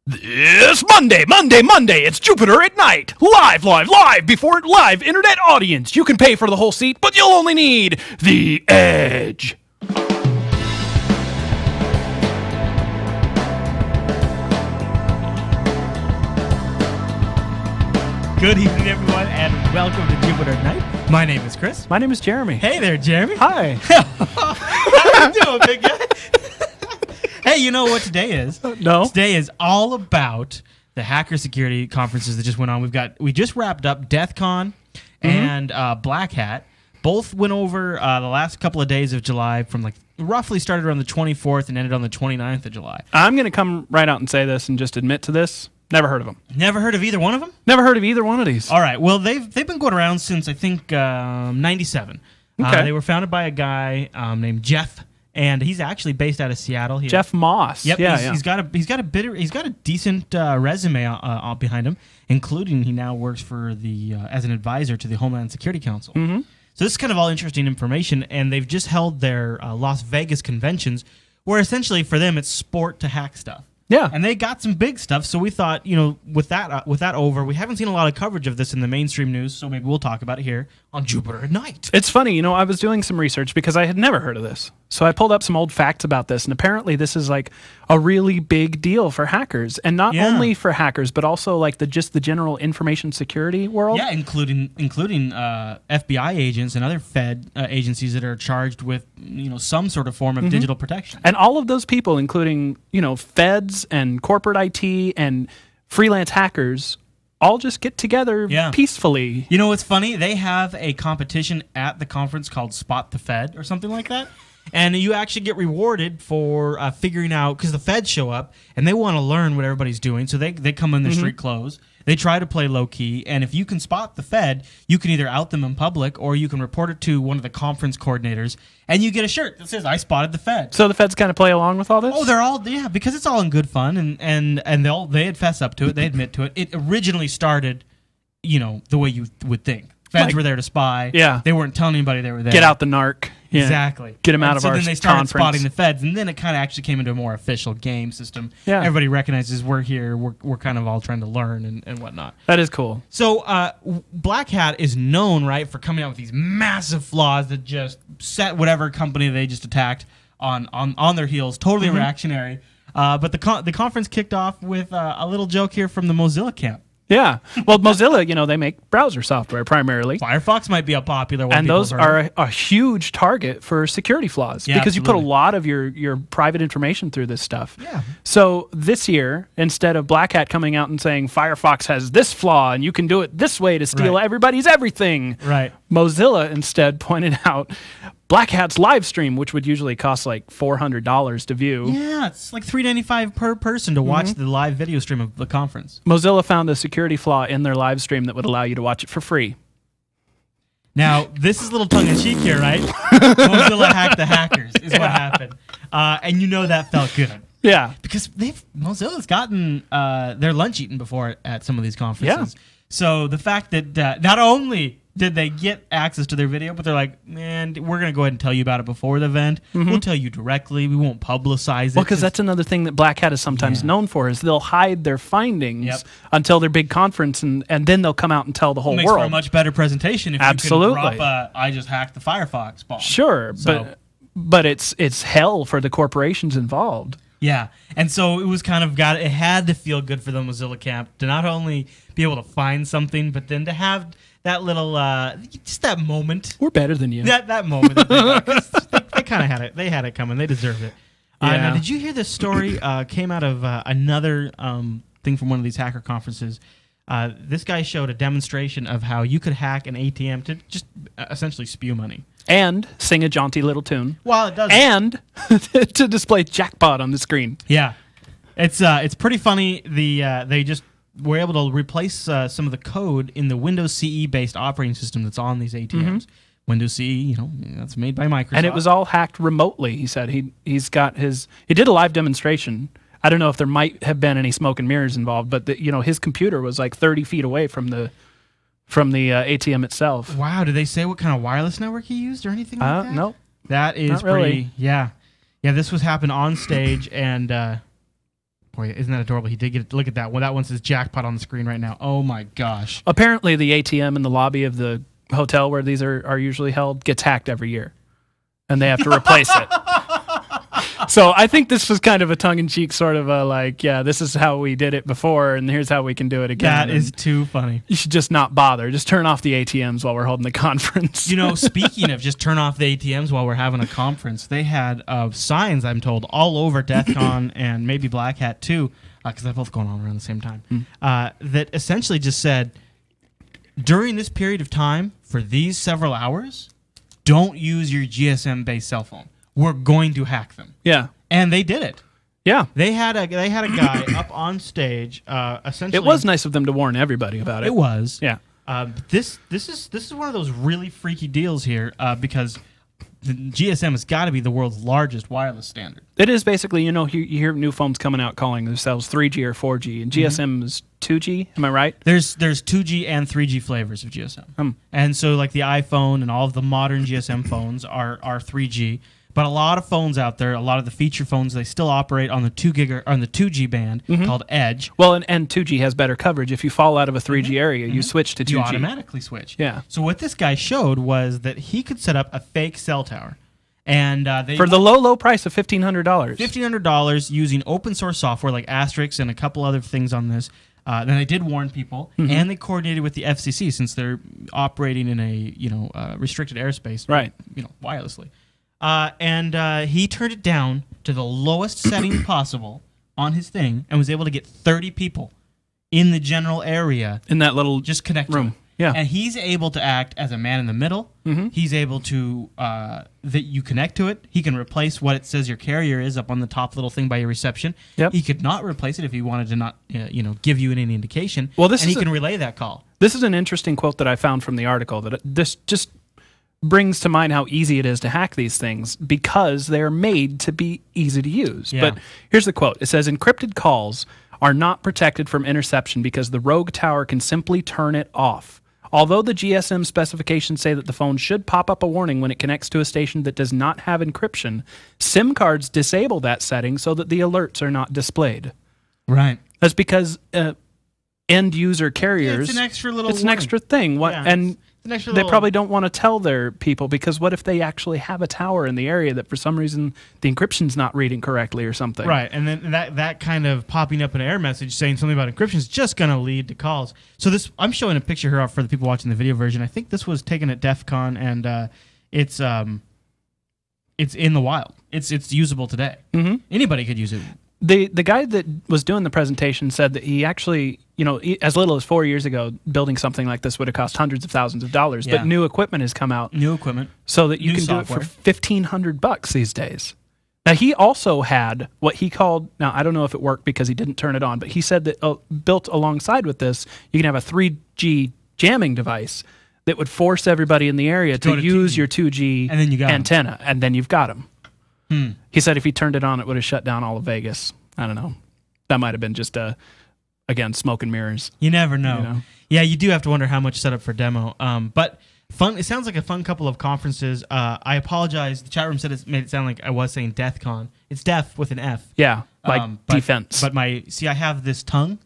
This Monday, it's Jupiter at Night. Live before live internet audience. You can pay for the whole seat, but you'll only need the edge. Good evening, everyone, and welcome to Jupiter Nite. My name is Chris. My name is Jeremy. Hey there, Jeremy. Hi. How you doing, big guy? Hey, you know what today is? No. Today is all about the hacker security conferences that just went on. We just wrapped up DEFCON and Black Hat. Both went over the last couple of days of July from roughly started around the 24th and ended on the 29th of July. I'm going to come right out and say this and just admit to this. Never heard of them. Never heard of either one of them? Never heard of either one of these. All right. Well, they've been going around since, I think, 97. Okay. They were founded by a guy named Jeff, and he's actually based out of Seattle. Jeff Moss. Yep. Yeah, He's got a decent resume behind him, including he now works for the as an advisor to the Homeland Security Council. Mm-hmm. So this is kind of all interesting information, and they've just held their Las Vegas conventions, where essentially for them it's sport to hack stuff. Yeah. And they got some big stuff, so we thought, with that over, we haven't seen a lot of coverage of this in the mainstream news, so maybe we'll talk about it here on Jupiter at Night. It's funny, I was doing some research because I had never heard of this. So I pulled up some old facts about this, and apparently this is like a really big deal for hackers, and not only for hackers, but also just the general information security world. Yeah, including FBI agents and other Fed agencies that are charged with some sort of form of digital protection. And all of those people, including feds and corporate IT and freelance hackers, all just get together peacefully. You know what's funny? They have a competition at the conference called Spot the Fed or something like that. And you actually get rewarded for figuring out, because the feds show up and they want to learn what everybody's doing. So they come in their street clothes. They try to play low key. And if you can spot the Fed, you can either out them in public or you can report it to one of the conference coordinators. And you get a shirt that says, "I spotted the Fed." So the feds kind of play along with all this? Oh, because it's all in good fun. And they fess up to it. They admit to it. It originally started, the way you would think. Feds were there to spy. Yeah. They weren't telling anybody they were there. Get out the narc. Yeah. Exactly. Get them out of our conference. So then they started spotting the feds, and then it kind of actually came into a more official game system. Yeah. Everybody recognizes we're here. We're kind of all trying to learn and whatnot. That is cool. So Black Hat is known, right, for coming out with these massive flaws that just set whatever company they just attacked on their heels. Totally reactionary. But the conference kicked off with a little joke here from the Mozilla camp. Yeah. Well, Mozilla, they make browser software primarily. Firefox might be a popular one. And those are a huge target for security flaws because you put a lot of your private information through this stuff. Yeah. So this year, instead of Black Hat coming out and saying Firefox has this flaw and you can do it this way to steal everybody's everything, Mozilla instead pointed out Black Hat's live stream, which would usually cost like $400 to view. Yeah, it's like $3.95 per person to watch the live video stream of the conference. Mozilla found a security flaw in their live stream that would allow you to watch it for free. Now, this is a little tongue-in-cheek here, right? Mozilla hacked the hackers is what happened. And that felt good. Yeah. Because Mozilla's gotten their lunch eaten before at some of these conferences. Yeah. So the fact that not only did they get access to their video, but they're like, man, we're going to go ahead and tell you about it before the event. We'll tell you directly. We won't publicize it. Well, because that's another thing that Black Hat is sometimes known for is they'll hide their findings until their big conference, and then they'll come out and tell the whole makes world. For a much better presentation if you can drop I just hacked the Firefox bomb. Sure, but it's hell for the corporations involved. Yeah, and so it was kind of it had to feel good for the Mozilla camp to not only be able to find something, but then to have that little, just that moment. We're better than you. That moment. They kind of had it. They had it coming. They deserved it. Now, did you hear this story? Came out of another thing from one of these hacker conferences. This guy showed a demonstration of how you could hack an ATM to just essentially spew money. And sing a jaunty little tune. Well, it does. And to display jackpot on the screen. Yeah. It's pretty funny. They just were able to replace some of the code in the Windows CE-based operating system that's on these ATMs. Windows CE, that's made by Microsoft. And it was all hacked remotely, he said. He did a live demonstration. I don't know if there might have been any smoke and mirrors involved, but his computer was like 30 feet away from the ATM itself. Wow, did they say what kind of wireless network he used or anything like that? No. That is not pretty, really. Yeah, this was happened on stage, and Boy, isn't that adorable? He did get look at that one. That one says jackpot on the screen right now. Oh my gosh! Apparently, the ATM in the lobby of the hotel where these are usually held gets hacked every year, and they have to replace it. So I think this was kind of a tongue-in-cheek sort of a like, yeah, this is how we did it before, and here's how we can do it again. That is too funny. You should just not bother. Just turn off the ATMs while we're holding the conference. You know, speaking of just turn off the ATMs while we're having a conference, they had signs, I'm told, all over DEFCON and maybe Black Hat too, because they're both going on around the same time, that essentially just said, during this period of time, for these several hours, don't use your GSM-based cell phone. We're going to hack them. Yeah. And they did it. Yeah. They had a guy up on stage. Essentially, it was nice of them to warn everybody about it. It was. Yeah. This is one of those really freaky deals here because the GSM has got to be the world's largest wireless standard. It is basically, you hear new phones coming out calling themselves 3G or 4G, and GSM is 2G. Am I right? There's 2G and 3G flavors of GSM, and so like the iPhone and all of the modern GSM phones are 3G. But a lot of phones out there, a lot of the feature phones, they still operate on the 2G band called Edge. Well, and 2G has better coverage. If you fall out of a 3G area, you switch to 2G. You automatically switch. Yeah. So what this guy showed was that he could set up a fake cell tower. And for the low price of $1,500. $1,500 using open source software like Asterisk and a couple other things on this. Then they did warn people, and they coordinated with the FCC since they're operating in a restricted airspace, right? Wirelessly. And he turned it down to the lowest setting possible on his thing and was able to get 30 people in the general area. In that little just connect room. Yeah. And he's able to act as a man in the middle. He's able to, that you connect to it. He can replace what it says your carrier is up on the top little thing by your reception. Yep. He could not replace it if he wanted to not, give you any indication. Well, and he can relay that call. This is an interesting quote that I found from the article that this just brings to mind how easy it is to hack these things because they're made to be easy to use. Yeah. But here's the quote. It says, encrypted calls are not protected from interception because the rogue tower can simply turn it off. Although the GSM specifications say that the phone should pop up a warning when it connects to a station that does not have encryption, SIM cards disable that setting so that the alerts are not displayed. Right. That's because end user carriers... It's an extra little It's an extra thing. They probably don't want to tell their people because what if they actually have a tower in the area that for some reason the encryption's not reading correctly or something? Right, and then that kind of popping up an error message saying something about encryption is just going to lead to calls. So I'm showing a picture here for the people watching the video version. I think this was taken at DEF CON, and it's in the wild. It's usable today. Anybody could use it. The guy that was doing the presentation said that he actually, as little as 4 years ago, building something like this would have cost hundreds of thousands of dollars. Yeah. But new equipment has come out. New equipment. So that you can software. do it for $1,500 these days. Now, he also had what he called, now I don't know if it worked because he didn't turn it on, but he said that built alongside with this, you can have a 3G jamming device that would force everybody in the area to use your 2G and then you got antenna, and then you've got them. He said if he turned it on, it would have shut down all of Vegas. I don't know. That might have been just, again, smoke and mirrors. You never know. Yeah, you do have to wonder how much set up for demo. But fun. It sounds like a fun couple of conferences. I apologize. The chat room said it made it sound like I was saying DEFCON. It's DEF with an F. Yeah, like defense. But I have this tongue.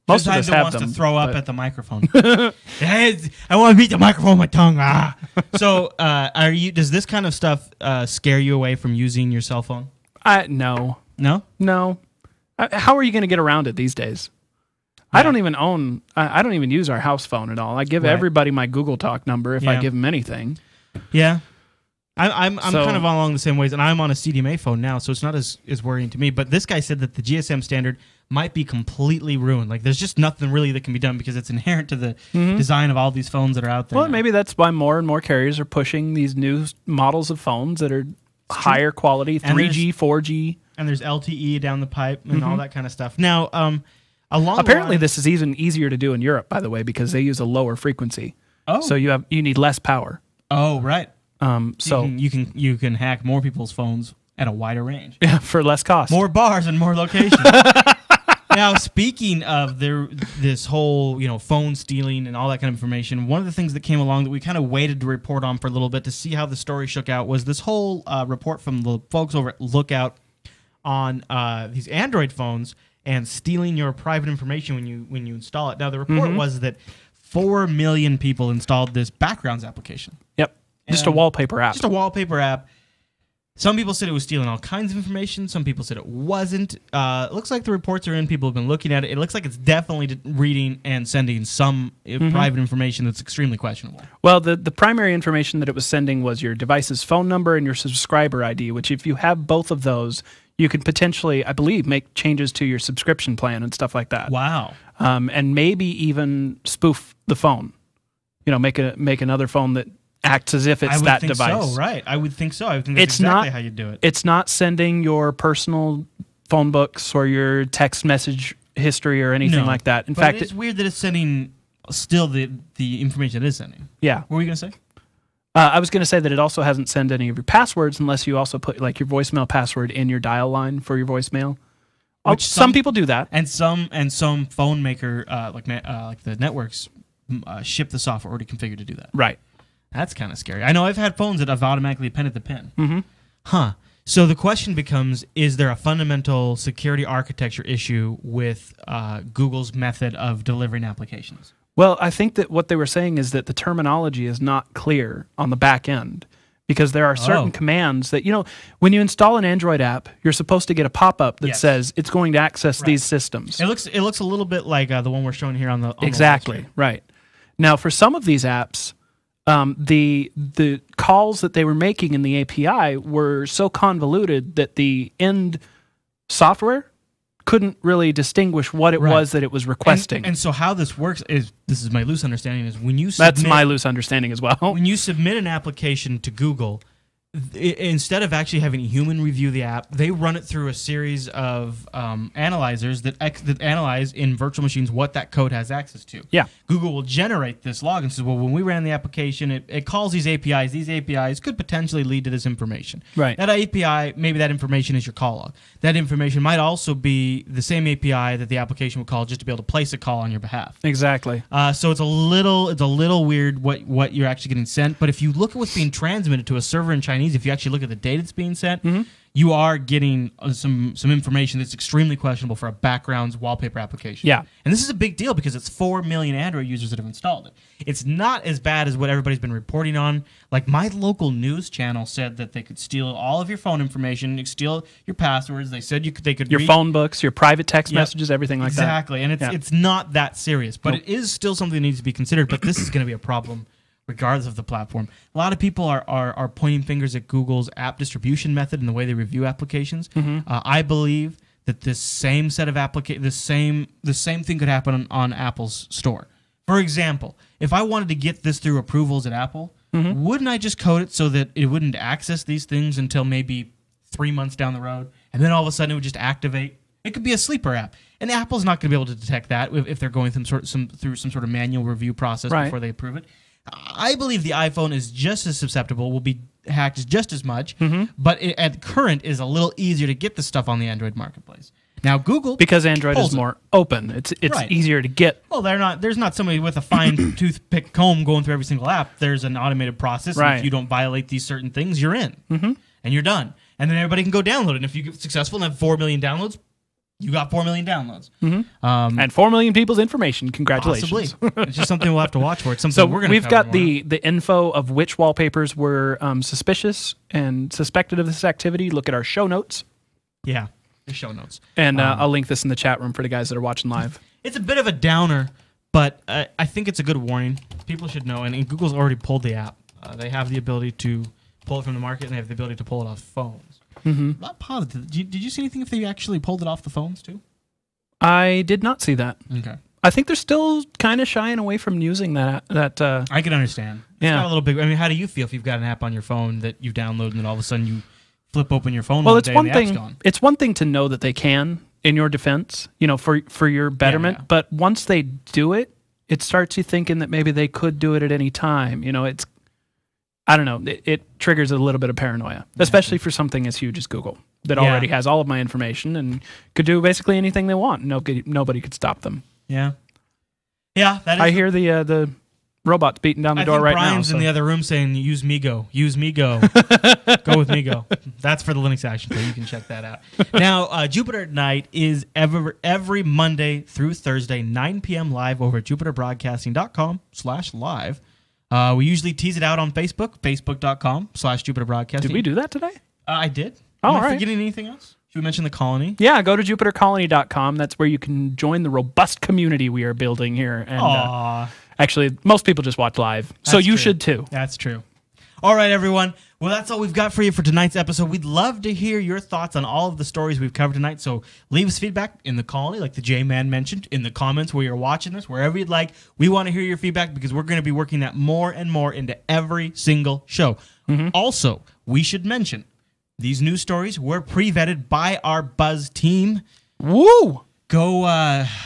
Most of us have wants them, to throw up at the microphone. I want to beat the microphone with my tongue. So, does this kind of stuff scare you away from using your cell phone? No. No? How are you going to get around it these days? Yeah. I don't even use our house phone at all. I give everybody my Google Talk number if I give them anything. Yeah. I'm kind of along the same ways, and I'm on a CDMA phone now, so it's not as worrying to me. But this guy said that the GSM standard might be completely ruined. Like, there's just nothing really that can be done because it's inherent to the design of all these phones that are out there. Well, maybe that's why more and more carriers are pushing these new models of phones that are higher quality, 3G, 4G. And there's LTE down the pipe and all that kind of stuff. Now, apparently this is even easier to do in Europe, by the way, because they use a lower frequency. Oh. So you need less power. Oh, right. So you can hack more people's phones at a wider range. Yeah, for less cost. More bars and more locations. Now, speaking of this whole, phone stealing and all that kind of information, one of the things that came along that we kind of waited to report on for a little bit to see how the story shook out was this whole report from the folks over at Lookout on these Android phones and stealing your private information when you install it. Now, the report was that 4 million people installed this backgrounds application. Yep. Just a wallpaper app. Just a wallpaper app. Some people said it was stealing all kinds of information. Some people said it wasn't. It looks like the reports are in. People have been looking at it. It looks like it's definitely reading and sending some private information that's extremely questionable. Well, the primary information that it was sending was your device's phone number and your subscriber ID, which if you have both of those, you can potentially, I believe, make changes to your subscription plan and stuff like that. Wow. And maybe even spoof the phone. Make another phone that acts as if it's that device. So, right. I would think so. I would think that's exactly how you do it. It's not sending your personal phone books or your text message history or anything like that. In fact, it's weird that it's sending still the information it is sending. Yeah. What were you going to say? I was going to say that it also hasn't sent any of your passwords unless you also put like your voicemail password in your dial line for your voicemail. Which some people do that, and some phone maker like the networks ship the software already configured to do that. Right. That's kind of scary. I know I've had phones that have automatically appended the PIN. Mm-hmm. Huh. So the question becomes, is there a fundamental security architecture issue with Google's method of delivering applications? Well, I think that what they were saying is that the terminology is not clear on the back end because there are certain commands that, when you install an Android app, you're supposed to get a pop-up that says it's going to access these systems. It looks a little bit like the one we're showing here on the exactly, right. Now, for some of these apps, the calls that they were making in the API were so convoluted that the end software couldn't really distinguish what it was that it was requesting. And so how this works this is my loose understanding, is when you submit... That's my loose understanding as well. When you submit an application to Google, instead of actually having a human review the app, they run it through a series of analyzers that analyze in virtual machines what that code has access to. Yeah. Google will generate this log and says, well, when we ran the application, it calls these APIs. These APIs could potentially lead to this information. Right. That API, maybe that information is your call log. That information might also be the same API that the application would call just to be able to place a call on your behalf. Exactly. So it's a little weird what you're actually getting sent. But if you look at what's being transmitted to a server in Chinese, if you actually look at the data that's being sent, you are getting some information that's extremely questionable for a backgrounds wallpaper application. Yeah. And this is a big deal because it's 4 million Android users that have installed it. It's not as bad as what everybody's been reporting on. Like my local news channel said that they could steal all of your phone information, steal your passwords. They said they could your phone books, your private text messages, everything like that. Exactly. And it's not that serious, but it is still something that needs to be considered. But this is going to be a problem regardless of the platform. A lot of people are pointing fingers at Google's app distribution method and the way they review applications. I believe that this same set of the same thing could happen on Apple's store. For example, if I wanted to get this through approvals at Apple, wouldn't I just code it so that it wouldn't access these things until maybe 3 months down the road, and then all of a sudden it would just activate? It could be a sleeper app, and Apple's not going to be able to detect that if they're going through some sort of manual review process before they approve it. I believe the iPhone is just as susceptible, will be hacked just as much, but at current is a little easier to get the stuff on the Android marketplace. Now Google, because Android is more open, it's easier to get. Well, there's not somebody with a fine toothpick comb going through every single app. There's an automated process, and if you don't violate these certain things, you're in, and you're done. And then everybody can go download it. And if you get successful and have 4 million downloads, you got 4 million downloads. And 4 million people's information. Congratulations. Possibly. It's just something we'll have to watch for. It's something we're going to we've got the info of which wallpapers were suspicious and suspected of this activity. Look at our show notes. Yeah, the show notes. And I'll link this in the chat room for the guys that are watching live. It's a bit of a downer, but I think it's a good warning. People should know. And Google's already pulled the app. They have the ability to pull it from the market, and they have the ability to pull it off phones. Not positive. Did you see anything if they actually pulled it off the phones too? I did not see that. Okay. I think they're still kind of shying away from using that. I can understand. It's got a little big. I mean, how do you feel if you've got an app on your phone that you download and then all of a sudden you flip open your phone? Well, it's one thing. It's one thing to know that they can, in your defense, for your betterment. Yeah. But once they do it, it starts you thinking that maybe they could do it at any time. It's. I don't know. It triggers a little bit of paranoia, especially for something as huge as Google that already has all of my information and could do basically anything they want. Nobody could stop them. Yeah. Yeah. I hear the Robot's beating down the door right Brian's now. in the other room saying, use Migo. Use Migo. Go with Migo. That's for the Linux Action, so you can check that out. Now, Jupiter Nite is every Monday through Thursday, 9 p.m. live over at jupiterbroadcasting.com/live. We usually tease it out on Facebook, facebook.com/jupiterbroadcasting. Did we do that today? I did. Oh, Am I forgetting anything else? Should we mention the colony? Yeah, go to jupitercolony.com. That's where you can join the robust community we are building here. And actually, most people just watch live, so you should too. That's true. All right, everyone. Well, that's all we've got for you for tonight's episode. We'd love to hear your thoughts on all of the stories we've covered tonight. So leave us feedback in the colony, like the J-Man mentioned, in the comments where you're watching this, wherever you'd like. We want to hear your feedback because we're going to be working that more and more into every single show. Mm-hmm. Also, we should mention these news stories were pre-vetted by our Buzz team. Woo! Go,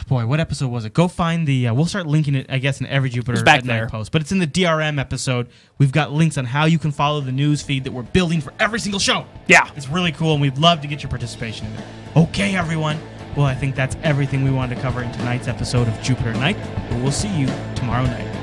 what episode was it? Go find the, we'll start linking it, I guess, in every Jupiter at Night post. But it's in the DRM episode. We've got links on how you can follow the news feed that we're building for every single show. Yeah. It's really cool, and we'd love to get your participation in it. Okay, everyone. Well, I think that's everything we wanted to cover in tonight's episode of Jupiter Nite. But we'll see you tomorrow night.